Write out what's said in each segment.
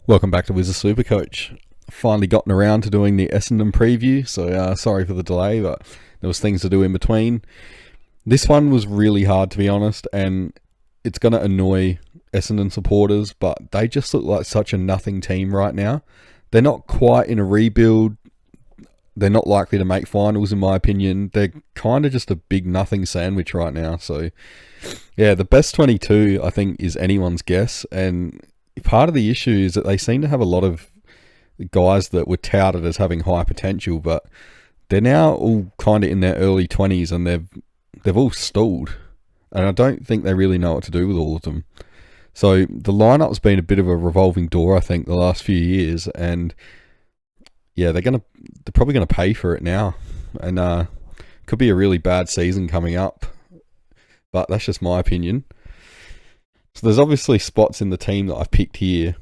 Welcome back to AFL Supercoach. Finally gotten around to doing the Essendon preview, so sorry for the delay, but there was things to do in between. This one was really hard, to be honest, and it's going to annoy Essendon supporters, but they just look like such a nothing team right now. They're not quite in a rebuild. They're not likely to make finals, in my opinion. They're kind of just a big nothing sandwich right now. So, yeah, the best 22, I think, is anyone's guess, and part of the issue is that they seem to have a lot of guys that were touted as having high potential, but they're now all kind of in their early 20s and they've all stalled, and I don't think they really know what to do with all of them. So the lineup's been a bit of a revolving door, I think, the last few years, and yeah, they're probably gonna pay for it now, and could be a really bad season coming up, but that's just my opinion. So there's obviously spots in the team that I've picked here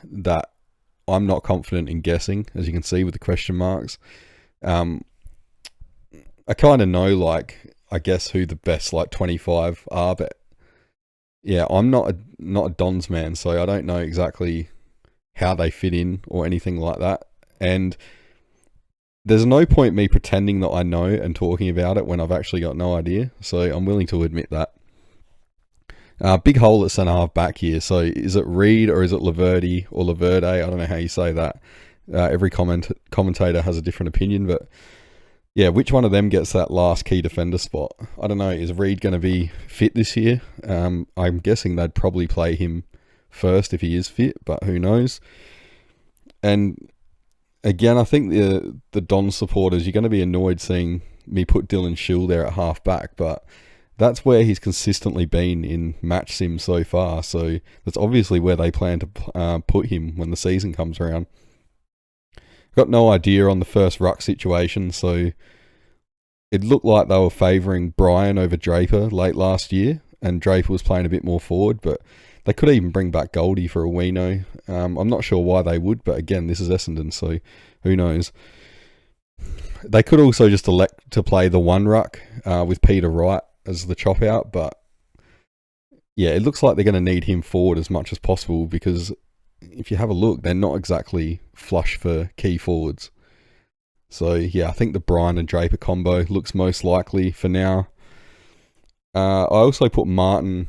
that I'm not confident in guessing, as you can see with the question marks. I kind of know, I guess who the best 25 are, but yeah, I'm not a Dons man, so I don't know exactly how they fit in or anything like that. And there's no point me pretending that I know and talking about it when I've actually got no idea. So I'm willing to admit that. Big hole at centre half back here. So is it Reed or is it Laverde or Laverde? I don't know how you say that. Every commentator has a different opinion, but yeah, which one of them gets that last key defender spot? I don't know. Is Reed going to be fit this year? I'm guessing they'd probably play him first if he is fit, but who knows? And again, I think the Don supporters, you're going to be annoyed seeing me put Dylan Shill there at half back, but that's where he's consistently been in match sim so far, so that's obviously where they plan to put him when the season comes around. Got no idea on the first ruck situation, so it looked like they were favouring Brian over Draper late last year, and Draper was playing a bit more forward, but they could even bring back Goldie for a weeno. I'm not sure why they would, but again, this is Essendon, so who knows. They could also just elect to play the one ruck with Peter Wright as the chop out, but yeah, it looks like they're going to need him forward as much as possible, because if you have a look, they're not exactly flush for key forwards. So yeah, I think the Bryan and Draper combo looks most likely for now. I also put Martin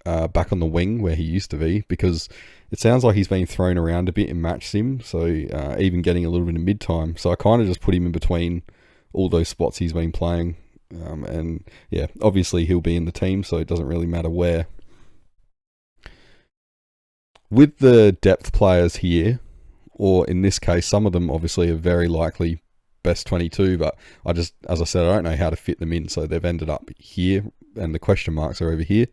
back on the wing where he used to be, because it sounds like he's been thrown around a bit in match sim, so even getting a little bit of mid-time. So I kind of just put him in between all those spots he's been playing. And yeah, obviously he'll be in the team, so it doesn't really matter where. With the depth players here, or in this case, some of them obviously are very likely best 22, but as I said, I don't know how to fit them in, so they've ended up here, and the question marks are over here.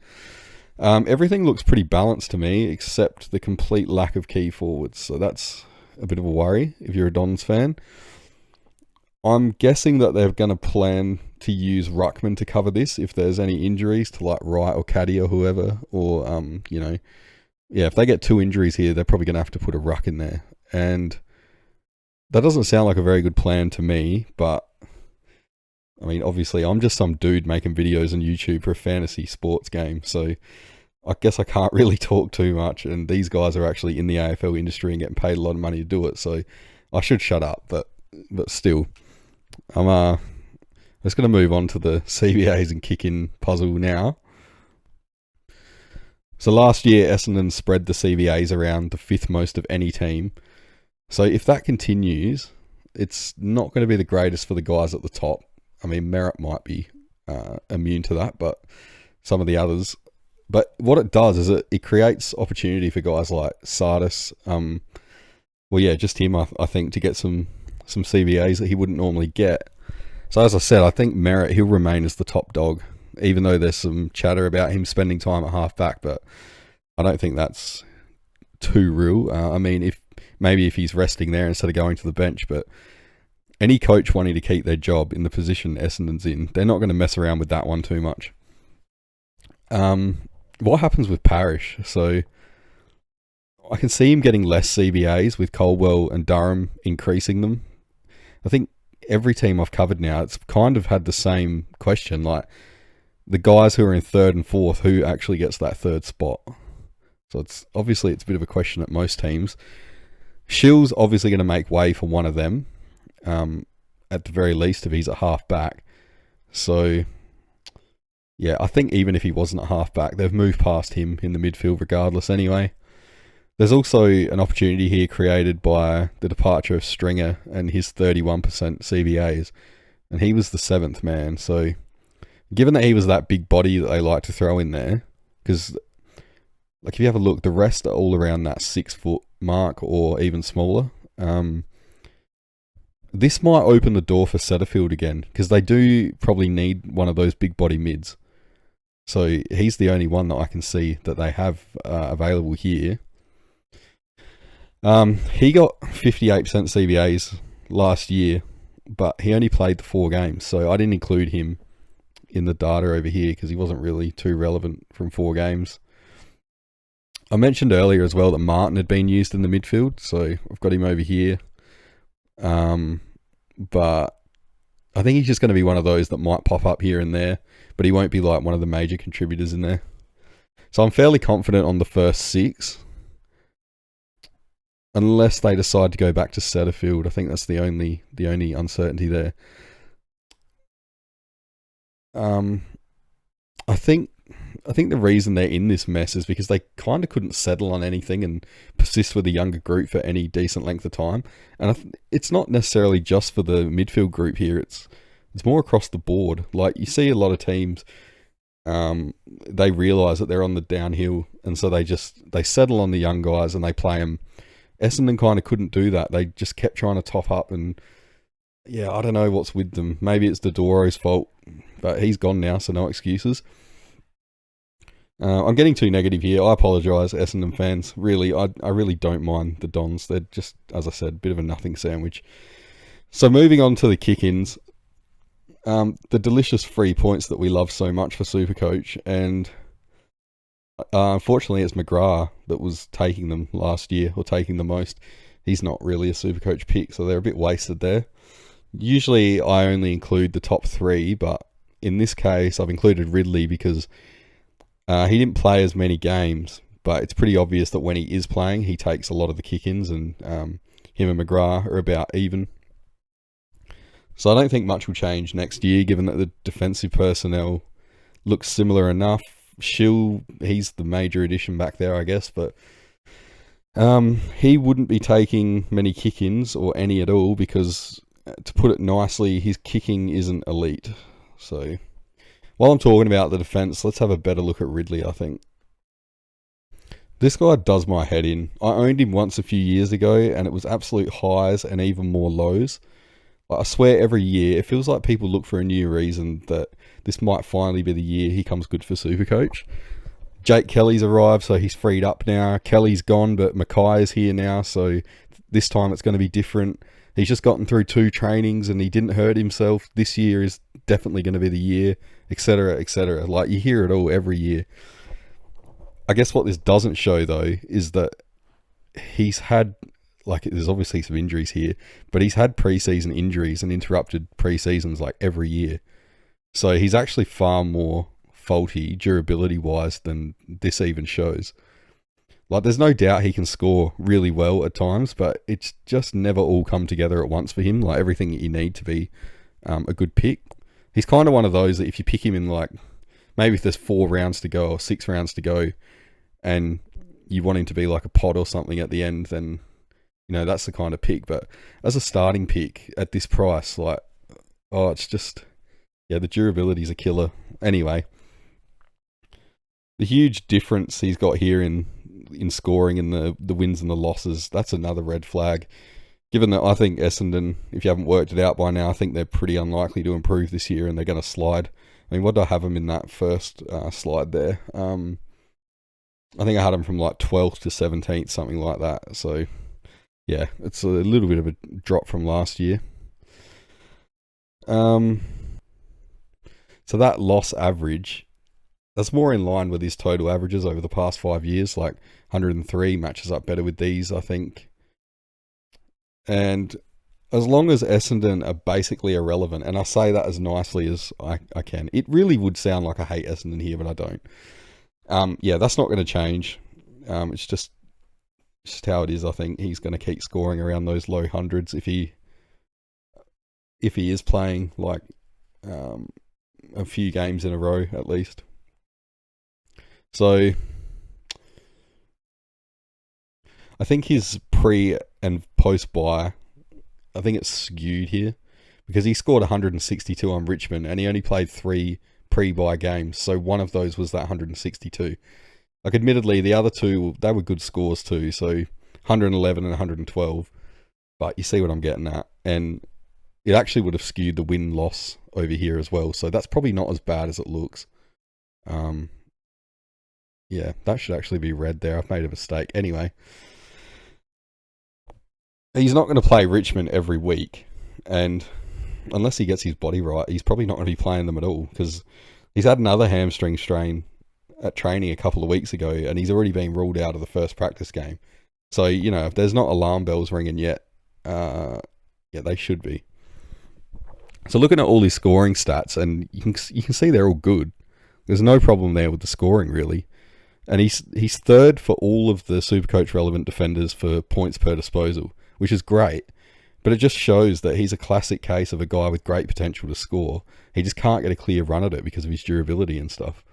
Everything looks pretty balanced to me, except the complete lack of key forwards, so that's a bit of a worry if you're a Dons fan. I'm guessing that they're going to plan to use Ruckman to cover this if there's any injuries to Wright or Caddy or whoever, or yeah, if they get 2 injuries here, they're probably going to have to put a ruck in there, and that doesn't sound like a very good plan to me. But I mean, obviously, I'm just some dude making videos on YouTube for a fantasy sports game, so I guess I can't really talk too much. And these guys are actually in the AFL industry and getting paid a lot of money to do it, so I should shut up. But still, I'm just going to move on to the CBAs and kick-in puzzle now. So last year, Essendon spread the CBAs around the 5th most of any team. So if that continues, it's not going to be the greatest for the guys at the top. I mean, Merritt might be immune to that, but some of the others. But what it does is it creates opportunity for guys like Sardis. Well, yeah, just him, I think, to get some CBAs that he wouldn't normally get. So as I said, I think Merritt, he'll remain as the top dog, even though there's some chatter about him spending time at half back, but I don't think that's too real. I mean, if he's resting there instead of going to the bench, but any coach wanting to keep their job in the position Essendon's in, they're not going to mess around with that one too much. What happens with Parrish? So I can see him getting less CBAs with Caldwell and Durham increasing them. I think every team I've covered now, it's kind of had the same question, like the guys who are in 3rd and 4th, who actually gets that 3rd spot? So it's a bit of a question at most teams. Shill's obviously going to make way for one of them, at the very least, if he's a half back. So, yeah, I think even if he wasn't a half back, they've moved past him in the midfield regardless anyway. There's also an opportunity here created by the departure of Stringer and his 31% CBAs, and he was the 7th man. So, given that he was that big body that they like to throw in there, because like if you have a look, the rest are all around that 6 foot mark or even smaller. This might open the door for Setterfield again, because they do probably need one of those big body mids. So he's the only one that I can see that they have available here. He got 58% CBAs last year, but he only played the 4 games, so I didn't include him in the data over here because he wasn't really too relevant from 4 games. I mentioned earlier as well that Martin had been used in the midfield, so I've got him over here. But I think he's just going to be one of those that might pop up here and there, but he won't be like one of the major contributors in there. So I'm fairly confident on the first 6. Unless they decide to go back to Setterfield. I think that's the only uncertainty there. I think the reason they're in this mess is because they kind of couldn't settle on anything and persist with a younger group for any decent length of time. And it's not necessarily just for the midfield group here. It's more across the board. Like you see a lot of teams, they realise that they're on the downhill, and so they settle on the young guys and they play them. Essendon kind of couldn't do that. They just kept trying to top up, and yeah, I don't know what's with them. Maybe it's Dodoro's fault, but he's gone now, so no excuses. I'm getting too negative here. I apologise, Essendon fans. Really, I really don't mind the Dons. They're just, as I said, a bit of a nothing sandwich. So moving on to the kick-ins. The delicious 3 points that we love so much for Supercoach, and unfortunately it's McGrath that was taking them last year, or taking the most. He's not really a Supercoach pick, so they're a bit wasted there. Usually I only include the top 3, but in this case I've included Ridley because he didn't play as many games, but it's pretty obvious that when he is playing, he takes a lot of the kick-ins, and him and McGrath are about even. So I don't think much will change next year, given that the defensive personnel looks similar enough. Schill, he's the major addition back there, I guess, but he wouldn't be taking many kick-ins, or any at all, because, to put it nicely, his kicking isn't elite. So while I'm talking about the defence, let's have a better look at Ridley, I think. This guy does my head in. I owned him once a few years ago, and it was absolute highs and even more lows. I swear every year, it feels like people look for a new reason that this might finally be the year he comes good for Supercoach. Jake Kelly's arrived, so he's freed up now. Kelly's gone, but Mackay is here now, so this time it's going to be different. He's just gotten through 2 trainings and he didn't hurt himself. This year is definitely going to be the year, etc., etc. Like, you hear it all every year. I guess what this doesn't show, though, is that he's had, like, there's obviously some injuries here, but he's had pre-season injuries and interrupted pre-seasons like every year. So he's actually far more faulty durability-wise than this even shows. Like, there's no doubt he can score really well at times, but it's just never all come together at once for him. Like, everything you need to be a good pick. He's kind of one of those that if you pick him in, like, maybe if there's 4 rounds to go or 6 rounds to go, and you want him to be like a pod or something at the end, then, you know, that's the kind of pick. But as a starting pick at this price, like, oh, it's just, yeah, the durability's a killer. Anyway, the huge difference he's got here in scoring and the wins and the losses, that's another red flag. Given that I think Essendon, if you haven't worked it out by now, I think they're pretty unlikely to improve this year and they're going to slide. I mean, what did I have them in that first slide there? I think I had them from like 12th to 17th, something like that. So, yeah, it's a little bit of a drop from last year. So that loss average, that's more in line with his total averages over the past 5 years. Like 103 matches up better with these, I think. And as long as Essendon are basically irrelevant, and I say that as nicely as I can, it really would sound like I hate Essendon here, but I don't. Yeah, that's not going to change. It's just how it is. I think he's going to keep scoring around those low hundreds if he is playing like a few games in a row at least. So I think his pre and post bye, I think it's skewed here because he scored 162 on Richmond and he only played 3 pre-bye games. So one of those was that 162. Like, admittedly, the other two, they were good scores too. So 111 and 112. But you see what I'm getting at. And it actually would have skewed the win-loss over here as well. So that's probably not as bad as it looks. Yeah, that should actually be red there. I've made a mistake. Anyway, he's not going to play Richmond every week. And unless he gets his body right, he's probably not going to be playing them at all. Because he's had another hamstring strain at training a couple of weeks ago. And he's already been ruled out of the first practice game. So, you know, if there's not alarm bells ringing yet, yeah, they should be. So looking at all his scoring stats, and you can see they're all good. There's no problem there with the scoring, really. And he's third for all of the Supercoach relevant defenders for points per disposal, which is great. But it just shows that he's a classic case of a guy with great potential to score. He just can't get a clear run at it because of his durability and stuff.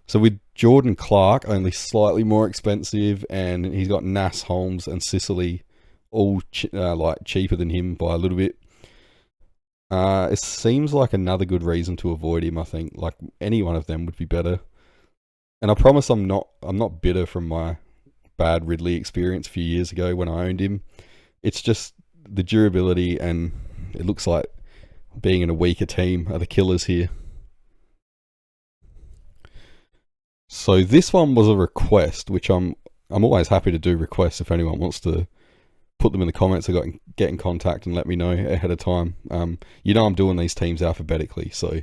So with Jordan Clark, only slightly more expensive, and he's got Nass, Holmes, and Sicily all like cheaper than him by a little bit. It seems like another good reason to avoid him. I think like any one of them would be better. And I promise I'm not bitter from my bad Ridley experience a few years ago when I owned him. It's just the durability, and it looks like being in a weaker team are the killers here. So this one was a request, which I'm always happy to do requests if anyone wants to put them in the comments. Get in contact and let me know ahead of time. You know I'm doing these teams alphabetically, so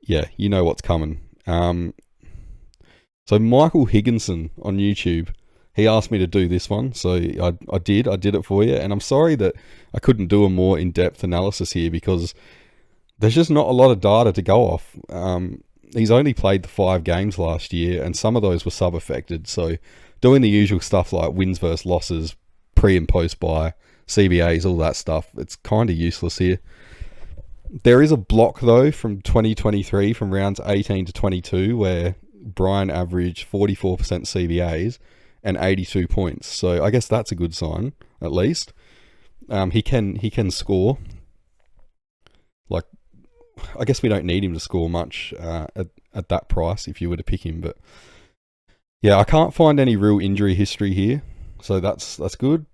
yeah, you know what's coming. So Michael Higginson on YouTube, he asked me to do this one, so I did it for you, and I'm sorry that I couldn't do a more in-depth analysis here because there's just not a lot of data to go off. He's only played the 5 games last year, and some of those were sub-affected, so doing the usual stuff like wins versus losses, pre and post bye, CBAs, all that stuff, it's kind of useless here. There is a block though from 2023 from rounds 18 to 22 where Brian averaged 44% CBAs and 82 points. So I guess that's a good sign, at least. He can score. Like, I guess we don't need him to score much at that price if you were to pick him. But yeah, I can't find any real injury history here, so that's good.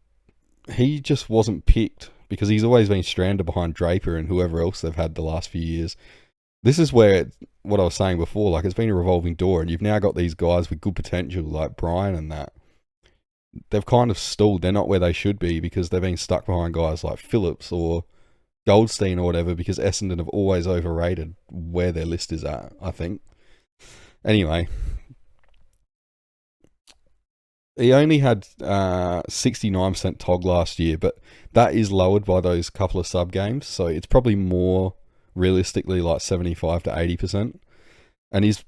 He just wasn't picked because he's always been stranded behind Draper and whoever else they've had the last few years. This is where, what I was saying before, like it's been a revolving door, and you've now got these guys with good potential like Brian and that. They've kind of stalled. They're not where they should be because they've been stuck behind guys like Phillips or Goldstein or whatever, because Essendon have always overrated where their list is at, I think. Anyway, he only had 69% TOG last year, but that is lowered by those couple of sub games, so it's probably more realistically like 75 to 80%. And his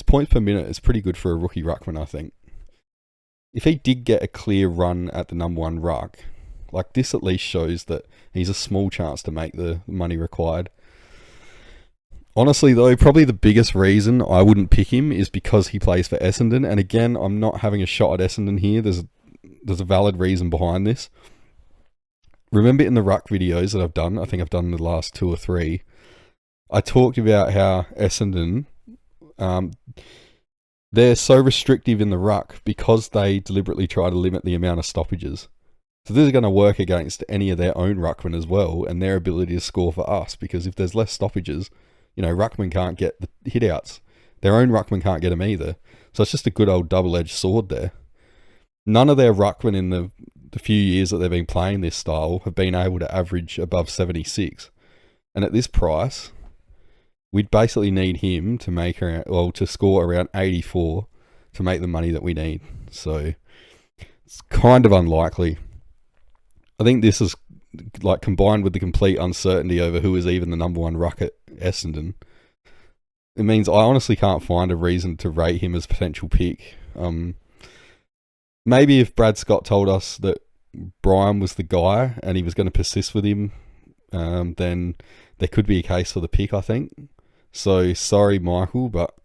points per minute is pretty good for a rookie ruckman, I think. If he did get a clear run at the number 1 ruck, like this at least shows that he's a small chance to make the money required. Honestly though, probably the biggest reason I wouldn't pick him is because he plays for Essendon. And again, I'm not having a shot at Essendon here. There's a valid reason behind this. Remember in the ruck videos that I've done, I think I've done the last 2 or 3, I talked about how Essendon, they're so restrictive in the ruck because they deliberately try to limit the amount of stoppages. So this is going to work against any of their own ruckmen as well, and their ability to score for us, because if there's less stoppages, you know, ruckmen can't get the hit-outs. Their own ruckmen can't get them either. So it's just a good old double-edged sword there. None of their ruckmen in the few years that they've been playing this style have been able to average above 76. And at this price, we'd basically need him to to score around 84 to make the money that we need. So it's kind of unlikely. I think this is like combined with the complete uncertainty over who is even the number 1 ruck at Essendon. It means I honestly can't find a reason to rate him as potential pick. maybe if Brad Scott told us that Brian was the guy and he was going to persist with him, then there could be a case for the pick, I think. So sorry, Michael, but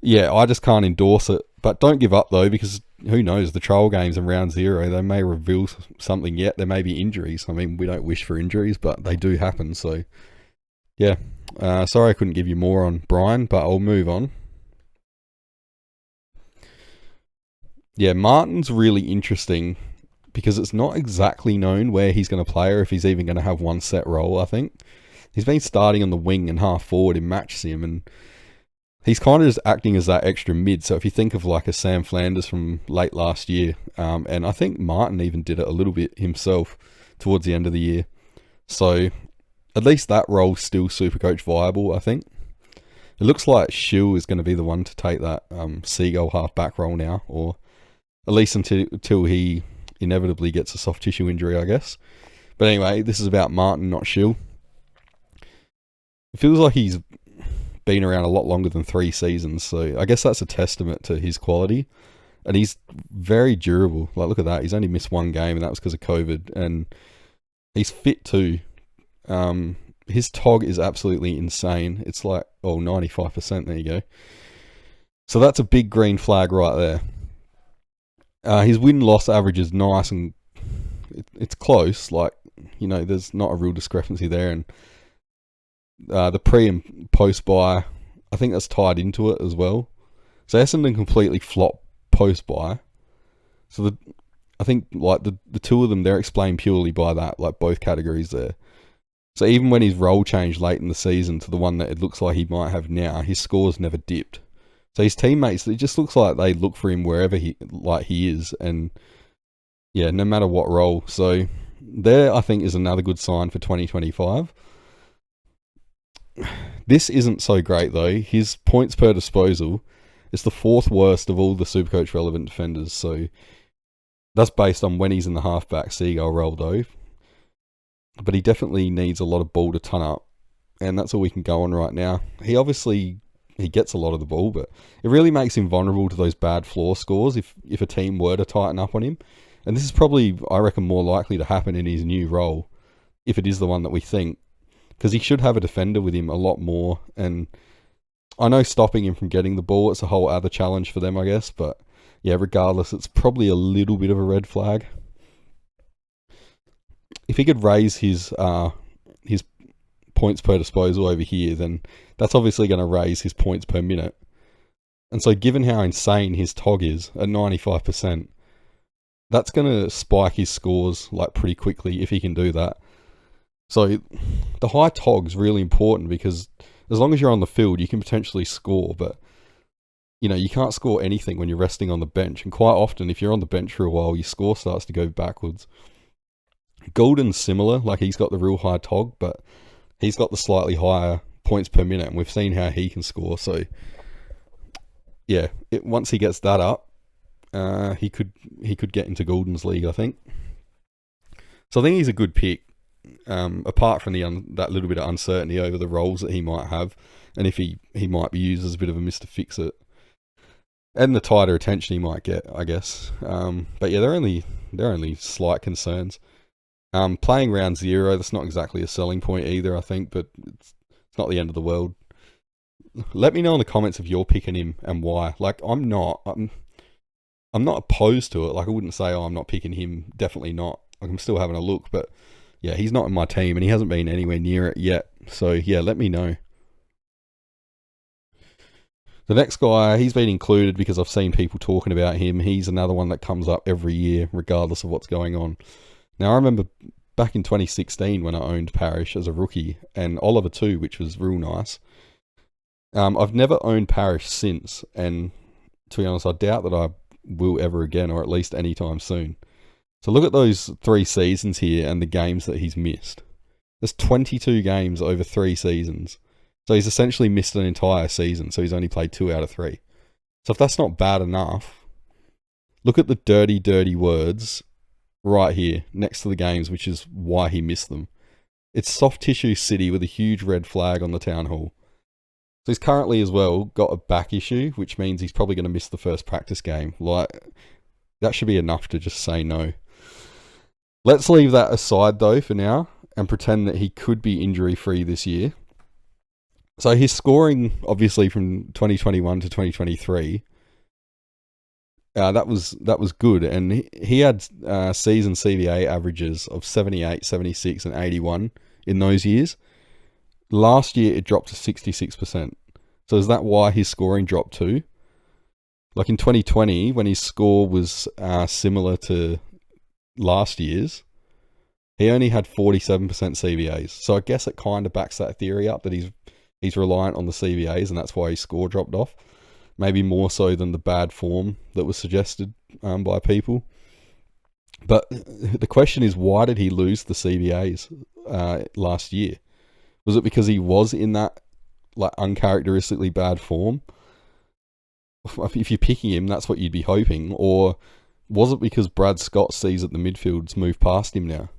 yeah, I just can't endorse it. But don't give up though, because who knows, the trial games in round 0, they may reveal something yet. There may be injuries. I mean, we don't wish for injuries, but they do happen. So yeah, sorry I couldn't give you more on Brian, but I'll move on. Yeah, Martin's really interesting because it's not exactly known where he's going to play or if he's even going to have one set role, I think. He's been starting on the wing and half forward in match sim, and he's kind of just acting as that extra mid. So if you think of like a Sam Flanders from late last year, and I think Martin even did it a little bit himself towards the end of the year. So at least that role's still Supercoach viable, I think. It looks like Shill is going to be the one to take that Seagull half-back role now, or at least until he inevitably gets a soft tissue injury, I guess. But anyway, this is about Martin, not Shill. It feels like he's been around a lot longer than 3 seasons, so I guess that's a testament to his quality. And he's very durable. Like, look at that. He's only missed 1 game, and that was because of COVID. And he's fit too. His TOG is absolutely insane. It's like, 95%. There you go. So that's a big green flag right there. His win-loss average is nice, and it's close. Like, there's not a real discrepancy there. And the pre and post buy, I think that's tied into it as well. So Essendon completely flop post buy. So I think like the two of them, they're explained purely by that, like both categories there. So even when his role changed late in the season to the one that it looks like he might have now, his scores never dipped. So his teammates, it just looks like they look for him wherever he is, and yeah, no matter what role. So there, I think, is another good sign for 2025. This isn't so great though. His points per disposal is the 4th worst of all the Supercoach relevant defenders. So that's based on when he's in the halfback Seagull role though. But he definitely needs a lot of ball to ton up, and that's all we can go on right now. He gets a lot of the ball, but it really makes him vulnerable to those bad floor scores if a team were to tighten up on him. And this is probably, I reckon, more likely to happen in his new role, if it is the one that we think, because he should have a defender with him a lot more. And I know stopping him from getting the ball, it's a whole other challenge for them, I guess. But yeah, regardless, it's probably a little bit of a red flag. If he could raise his points per disposal over here, then that's obviously going to raise his points per minute. And so given how insane his TOG is at 95%, that's going to spike his scores like pretty quickly if he can do that. So the high TOG is really important, because as long as you're on the field, you can potentially score, but you can't score anything when you're resting on the bench. And quite often, if you're on the bench for a while, your score starts to go backwards. Golden's similar, like he's got the real high TOG, but he's got the slightly higher points per minute, and we've seen how he can score. So yeah, once he gets that up, he could get into Golden's league, I think. So I think he's a good pick, apart from that little bit of uncertainty over the roles that he might have, and if he might be used as a bit of a Mr. Fix-It, and the tighter attention he might get, I guess. But yeah, they're only slight concerns. Playing round 0, that's not exactly a selling point either, I think, but it's not the end of the world. Let me know in the comments if you're picking him and why. Like, I'm not opposed to it. Like, I wouldn't say, I'm not picking him. Definitely not. Like, I'm still having a look, but yeah, he's not in my team, and he hasn't been anywhere near it yet. So yeah, let me know. The next guy, he's been included because I've seen people talking about him. He's another one that comes up every year, regardless of what's going on. Now, I remember back in 2016 when I owned Parrish as a rookie, and Oliver too, which was real nice. I've never owned Parrish since, and to be honest, I doubt that I will ever again, or at least anytime soon. So look at those 3 seasons here and the games that he's missed. There's 22 games over 3 seasons. So he's essentially missed an entire season, so he's only played 2 out of 3. So if that's not bad enough, look at the dirty, dirty words right here next to the games, which is why he missed them. It's soft tissue city with a huge red flag on the town hall. So he's currently as well got a back issue, which means he's probably going to miss the first practice game. Like, That should be enough to just say no. Let's leave that aside though for now and pretend that he could be injury free this year. So his scoring, obviously from 2021 to 2023, that was good, and he had season CVA averages of 78, 76, and 81 in those years. Last year it dropped to 66%. So is that why his scoring dropped too? Like in 2020, when his score was similar to last year's, he only had 47% CVAs. So I guess it kind of backs that theory up that he's reliant on the CVAs, and that's why his score dropped off. Maybe more so than the bad form that was suggested by people. But the question is, why did he lose the CVAs last year? Was it because he was in that like uncharacteristically bad form? If you're picking him, that's what you'd be hoping. Or was it because Brad Scott sees that the midfield's moved past him now?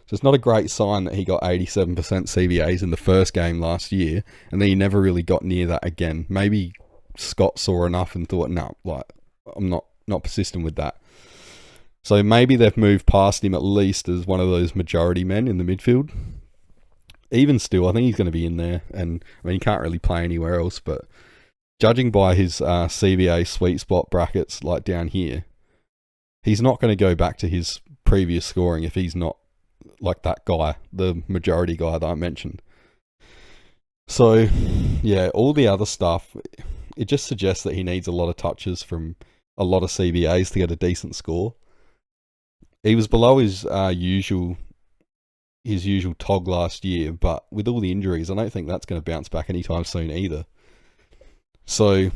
So it's not a great sign that he got 87% CVAs in the first game last year, and then he never really got near that again. Maybe Scott saw enough and thought, no, like I'm not persistent with that. So maybe they've moved past him at least as one of those majority men in the midfield. Even still, I think he's going to be in there, and I mean he can't really play anywhere else, but judging by his CVA sweet spot brackets like down here, he's not going to go back to his previous scoring if he's not like that guy, the majority guy that I mentioned. So yeah, all the other stuff, it just suggests that he needs a lot of touches from a lot of CVAs to get a decent score. He was below his usual tog last year, but with all the injuries, I don't think that's going to bounce back anytime soon either. So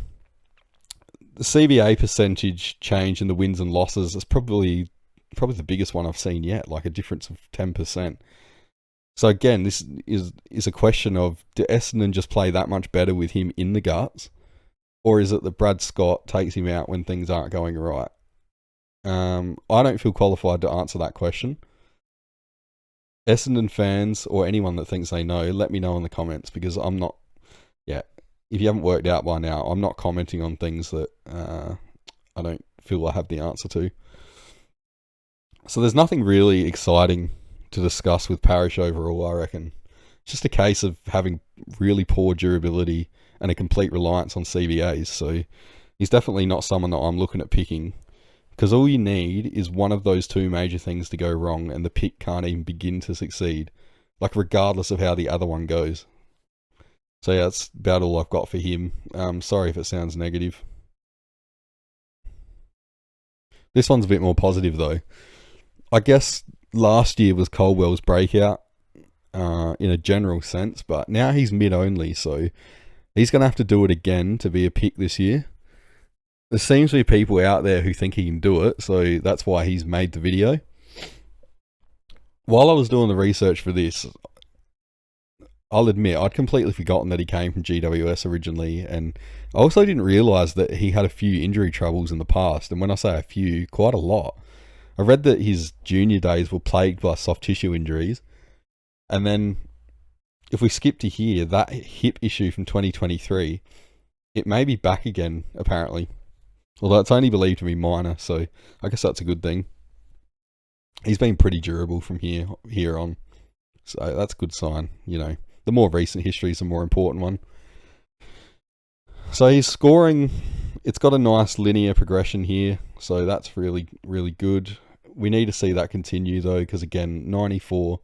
the CVA percentage change in the wins and losses is probably the biggest one I've seen yet, like a difference of 10%. So again, this is a question of, do Essendon just play that much better with him in the guts? Or is it that Brad Scott takes him out when things aren't going right? I don't feel qualified to answer that question. Essendon fans, or anyone that thinks they know, let me know in the comments, because I'm not, if you haven't worked out by now, I'm not commenting on things that I don't feel I have the answer to. So there's nothing really exciting to discuss with Parish overall, I reckon. It's just a case of having really poor durability and a complete reliance on CVAs. So he's definitely not someone that I'm looking at picking, because all you need is one of those two major things to go wrong and the pick can't even begin to succeed, like regardless of how the other one goes. So yeah, that's about all I've got for him. Sorry if it sounds negative. This one's a bit more positive though. I guess last year was Colwell's breakout in a general sense, but now he's mid only, so he's going to have to do it again to be a pick this year. There seems to be people out there who think he can do it, so that's why he's made the video. While I was doing the research for this, I'll admit I'd completely forgotten that he came from GWS originally, and I also didn't realise that he had a few injury troubles in the past, and when I say a few, quite a lot. I read that his junior days were plagued by soft tissue injuries, and then if we skip to here, that hip issue from 2023, it may be back again apparently, although it's only believed to be minor, so I guess that's a good thing. He's been pretty durable from here on, so that's a good sign. You know, the more recent history is the more important one. So his scoring, it's got a nice linear progression here, so that's really, really good. We need to see that continue though, because again, 94,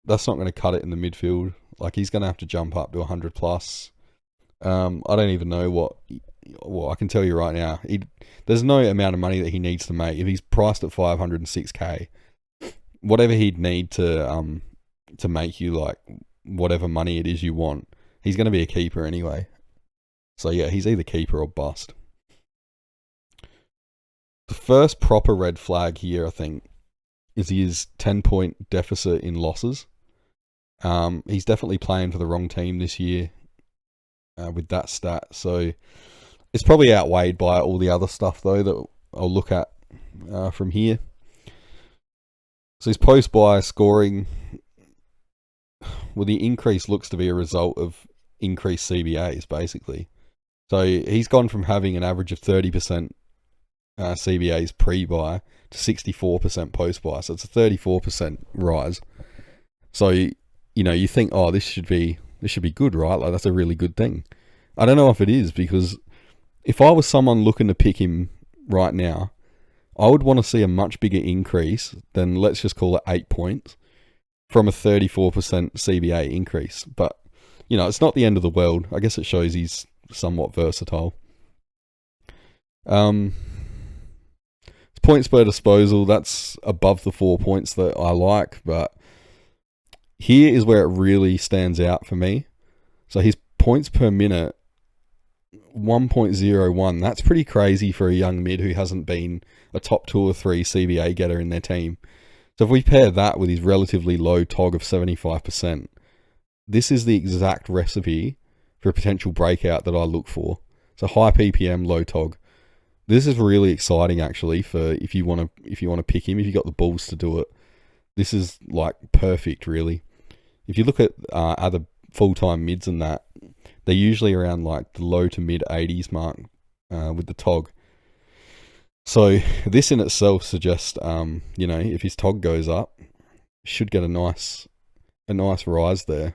that's not going to cut it in the midfield. Like, he's going to have to jump up to 100 plus. I don't even know well, I can tell you right now, there's no amount of money that he needs to make. If he's priced at 506k, whatever he'd need to make you like whatever money it is you want, he's going to be a keeper anyway. So yeah, he's either keeper or bust. The first proper red flag here, I think, is his 10-point deficit in losses. He's definitely playing for the wrong team this year with that stat. So it's probably outweighed by all the other stuff, though, that I'll look at from here. So his post-buy scoring, well, the increase looks to be a result of increased CBAs, basically. So he's gone from having an average of 30% CBAs pre-buy to 64% post-buy. So it's a 34% rise. So, you think, oh, this should be good, right? Like, that's a really good thing. I don't know if it is, because if I was someone looking to pick him right now, I would want to see a much bigger increase than, let's just call it 8 points, from a 34% CBA increase. But, it's not the end of the world. I guess it shows he's somewhat versatile. Points per disposal, that's above the 4 points that I like, but here is where it really stands out for me. So his points per minute, 1.01. That's pretty crazy for a young mid who hasn't been a top 2 or 3 CBA getter in their team. So if we pair that with his relatively low TOG of 75%, this is the exact recipe for a potential breakout that I look for. So high PPM, low TOG. This is really exciting, actually, for if you want to pick him, if you got the balls to do it. This is like perfect, really. If you look at other full-time mids and that, they're usually around like the low to mid 80s mark with the TOG. So this in itself suggests, if his TOG goes up, should get a nice rise there.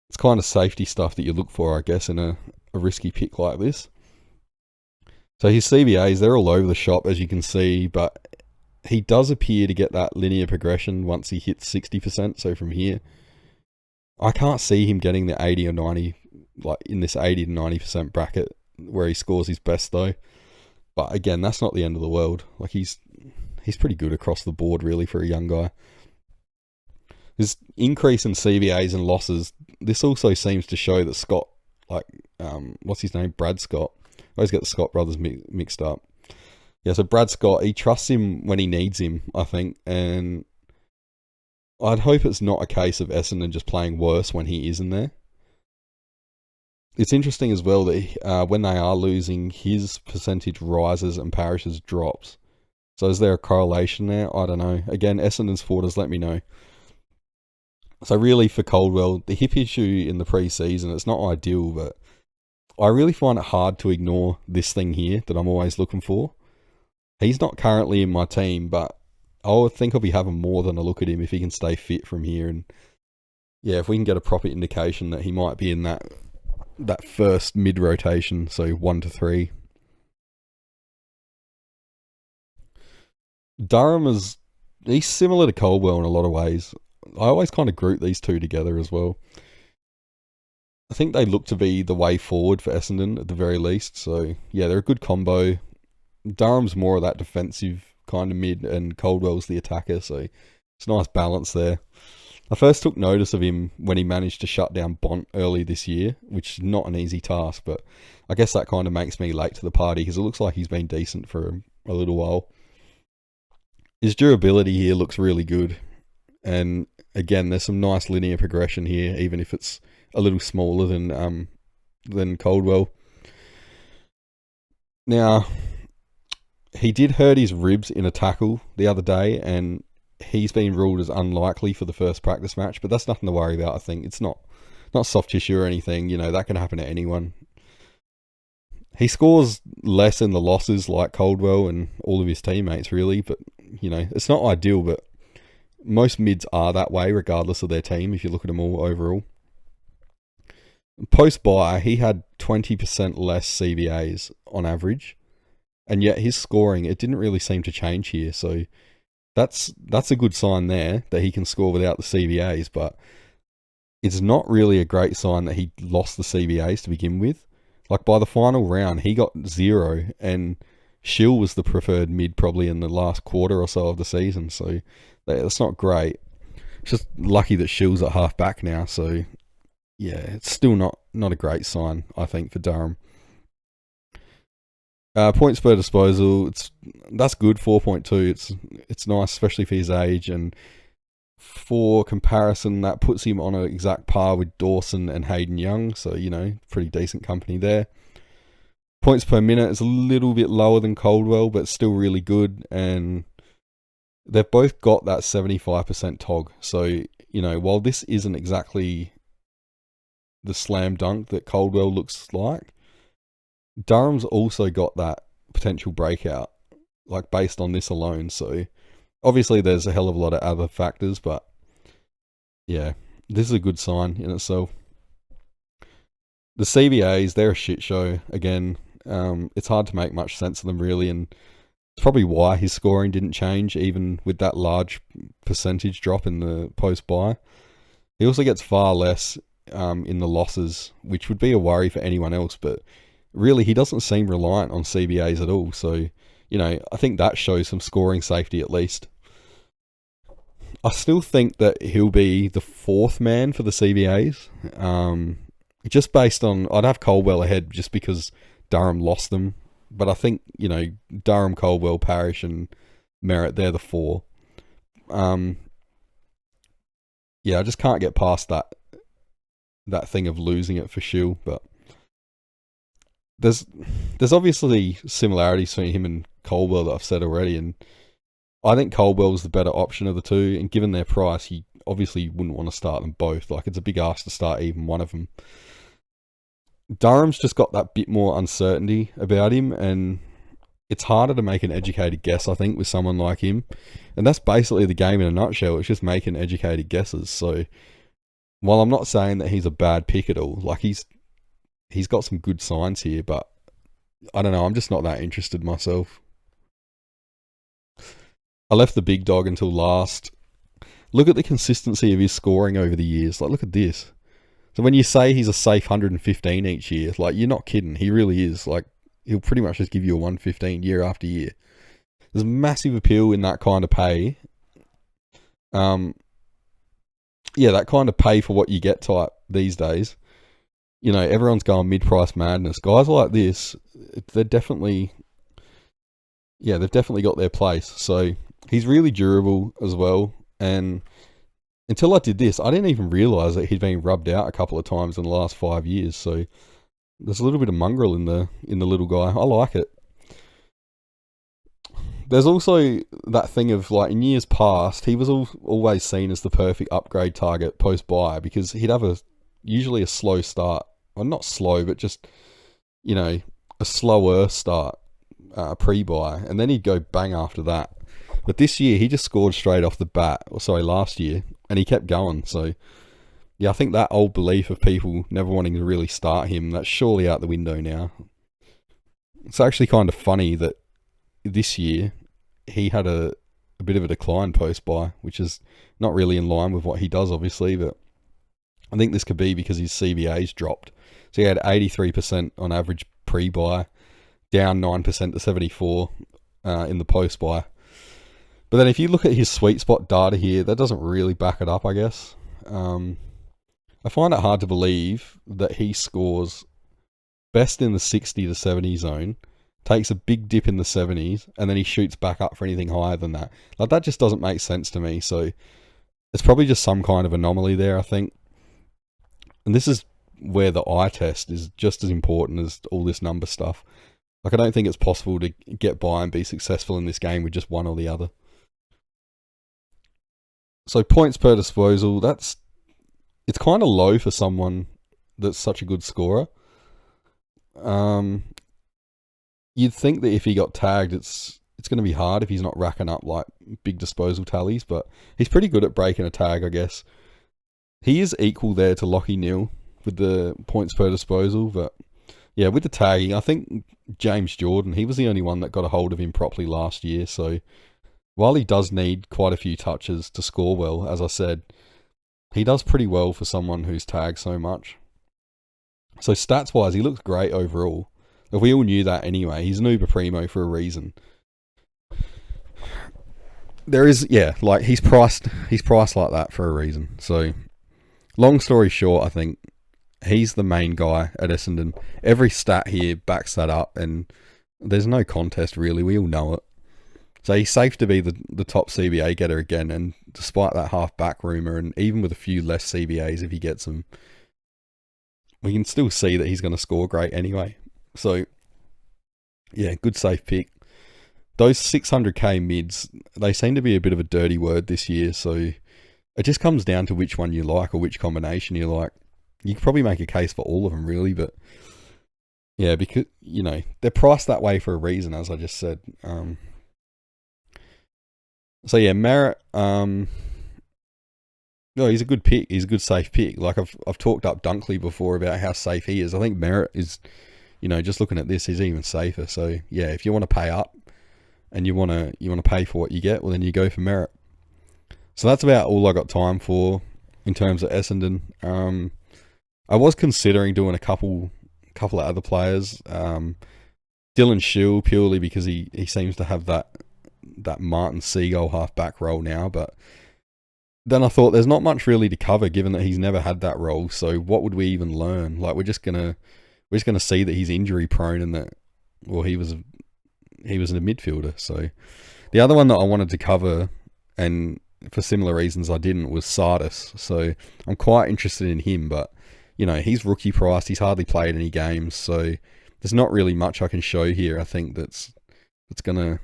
It's kind of safety stuff that you look for, I guess, in a risky pick like this. So his CBAs, they're all over the shop, as you can see, but he does appear to get that linear progression once he hits 60%. So from here, I can't see him getting the 80 or 90, like in this 80 to 90% bracket where he scores his best though. But again, that's not the end of the world. Like he's pretty good across the board, really, for a young guy. His increase in CBAs and losses, this also seems to show that Scott, what's his name? Brad Scott. I always get the Scott brothers mixed up. Yeah, so Brad Scott, he trusts him when he needs him, I think. And I'd hope it's not a case of Essendon just playing worse when he isn't there. It's interesting as well that when they are losing, his percentage rises and Parrish's drops. So is there a correlation there? I don't know. Again, Essendon supporters, let me know. So really for Caldwell, the hip issue in the pre-season, it's not ideal, but I really find it hard to ignore this thing here that I'm always looking for. He's not currently in my team, but I think I'll be having more than a look at him if he can stay fit from here. And yeah, if we can get a proper indication that he might be in that first mid-rotation, so 1 to 3. Durham he's similar to Caldwell in a lot of ways. I always kind of group these two together as well. I think they look to be the way forward for Essendon at the very least. So yeah, they're a good combo. Durham's more of that defensive kind of mid, and Caldwell's the attacker. So it's a nice balance there. I first took notice of him when he managed to shut down Bont early this year, which is not an easy task, but I guess that kind of makes me late to the party because it looks like he's been decent for a little while. His durability here looks really good. And again, there's some nice linear progression here, even if it's a little smaller than Caldwell. Now, he did hurt his ribs in a tackle the other day, and he's been ruled as unlikely for the first practice match, but that's nothing to worry about. I think it's not soft tissue or anything. That can happen to anyone. He scores less in the losses like Caldwell and all of his teammates, really, but it's not ideal, but most mids are that way regardless of their team if you look at them all overall. Post-buy, he had 20% less CBAs on average, and yet his scoring, it didn't really seem to change here. So that's a good sign there that he can score without the CBAs, but it's not really a great sign that he lost the CBAs to begin with. Like by the final round, he got 0, and Shill was the preferred mid probably in the last quarter or so of the season. So that's not great. It's just lucky that Shill's at half back now. So yeah, it's still not a great sign, I think, for Durham. Points per disposal, that's good, 4.2. It's nice, especially for his age, and for comparison, that puts him on an exact par with Dawson and Hayden Young. So pretty decent company there. Points per minute is a little bit lower than Caldwell, but still really good, and they've both got that 75% TOG. So while this isn't exactly the slam dunk that Caldwell looks like, Durham's also got that potential breakout, like based on this alone. So obviously there's a hell of a lot of other factors, but yeah, this is a good sign in itself. The CBAs, they're a shit show again. It's hard to make much sense of them really, and it's probably why his scoring didn't change even with that large percentage drop in the post-bye. He also gets far less in the losses, which would be a worry for anyone else, but really he doesn't seem reliant on CBAs at all. So, I think that shows some scoring safety at least. I still think that he'll be the fourth man for the CBAs. Just based on, I'd have Caldwell ahead just because Durham lost them. But I think, Durham, Caldwell, Parrish and Merritt, they're the four. I just can't get past that thing of losing it for Shill. But there's obviously similarities between him and Caldwell that I've said already, and I think Caldwell's the better option of the two, and given their price, he obviously wouldn't want to start them both. Like, it's a big ask to start even one of them. Durham's just got that bit more uncertainty about him, and it's harder to make an educated guess, I think, with someone like him. And that's basically the game in a nutshell. It's just making educated guesses. So, while I'm not saying that he's a bad pick at all, like he's got some good signs here, but I don't know, I'm just not that interested myself. I left the big dog until last. Look at the consistency of his scoring over the years. Like, look at this. So when you say he's a safe 115 each year, like, you're not kidding. He really is. Like, he'll pretty much just give you a 115 year after year. There's massive appeal in that kind of pay. That kind of pay for what you get type these days. Everyone's going mid-price madness. Guys like this, they've definitely got their place. So he's really durable as well. And until I did this, I didn't even realise that he'd been rubbed out a couple of times in the last 5 years. So there's a little bit of mongrel in the little guy. I like it. There's also that thing of, like, in years past, he was always seen as the perfect upgrade target post-bye because he'd have usually a slow start. Well, not slow, but just, a slower start pre-bye, and then he'd go bang after that. But this year, he just scored straight off the bat, last year, and he kept going. So, yeah, I think that old belief of people never wanting to really start him, that's surely out the window now. It's actually kind of funny that this year, he had a bit of a decline post-bye, which is not really in line with what he does, obviously, but I think this could be because his CBA's dropped. So he had 83% on average pre-bye, down 9% to 74 in the post-bye. But then if you look at his sweet spot data here, that doesn't really back it up, I guess. I find it hard to believe that he scores best in the 60 to 70 zone, takes a big dip in the 70s, and then he shoots back up for anything higher than that. Like, that just doesn't make sense to me. So it's probably just some kind of anomaly there, I think. And this is where the eye test is just as important as all this number stuff. Like, I don't think it's possible to get by and be successful in this game with just one or the other. So points per disposal, it's kind of low for someone that's such a good scorer. You'd think that if he got tagged, it's going to be hard if he's not racking up like big disposal tallies, but he's pretty good at breaking a tag, I guess. He is equal there to Lockie Neal with the points per disposal, but yeah, with the tagging, I think James Jordan, he was the only one that got a hold of him properly last year. So while he does need quite a few touches to score well, as I said, he does pretty well for someone who's tagged so much. So stats-wise, he looks great overall. We all knew that anyway. He's an uber primo for a reason. There is, he's priced like that for a reason. So long story short, I think he's the main guy at Essendon. Every stat here backs that up, and there's no contest really. We all know it. So he's safe to be the top CBA getter again, and despite that half-back rumour, and even with a few less CBAs if he gets them, we can still see that he's going to score great anyway. So, yeah, good safe pick. Those 600k mids, they seem to be a bit of a dirty word this year, so it just comes down to which one you like or which combination you like. You could probably make a case for all of them, really, but Yeah, because, they're priced that way for a reason, as I just said. So yeah, Merritt, no, he's a good pick. He's a good safe pick. Like I've talked up Dunkley before about how safe he is. I think Merritt is, just looking at this, he's even safer. So yeah, if you want to pay up and you wanna pay for what you get, well then you go for Merritt. So that's about all I got time for in terms of Essendon. I was considering doing a couple of other players. Dylan Shield, purely because he seems to have that Martin Seagull half back role now, but then I thought there's not much really to cover given that he's never had that role. So what would we even learn? Like we're just gonna see that he's injury prone and that he was a midfielder. So the other one that I wanted to cover, and for similar reasons I didn't, was Sardis. So I'm quite interested in him, but he's rookie priced. He's hardly played any games, so there's not really much I can show here. I think that's gonna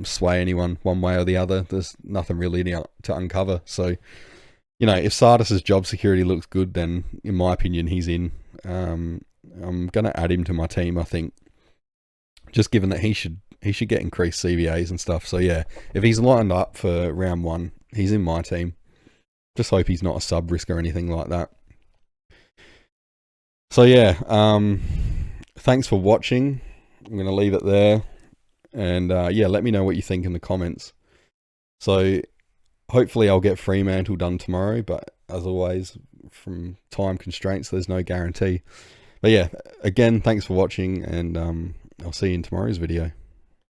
sway anyone one way or the other. There's nothing really to uncover. So, if Sardis's job security looks good, then in my opinion, he's in. I'm going to add him to my team, I think, just given that he should get increased CVAs and stuff. So yeah, if he's lined up for round 1, he's in my team. Just hope he's not a sub risk or anything like that. So yeah, thanks for watching. I'm going to leave it there. And yeah, let me know what you think in the comments. So hopefully I'll get Fremantle done tomorrow, but as always, from time constraints, there's no guarantee. But yeah, again, thanks for watching, and I'll see you in tomorrow's video.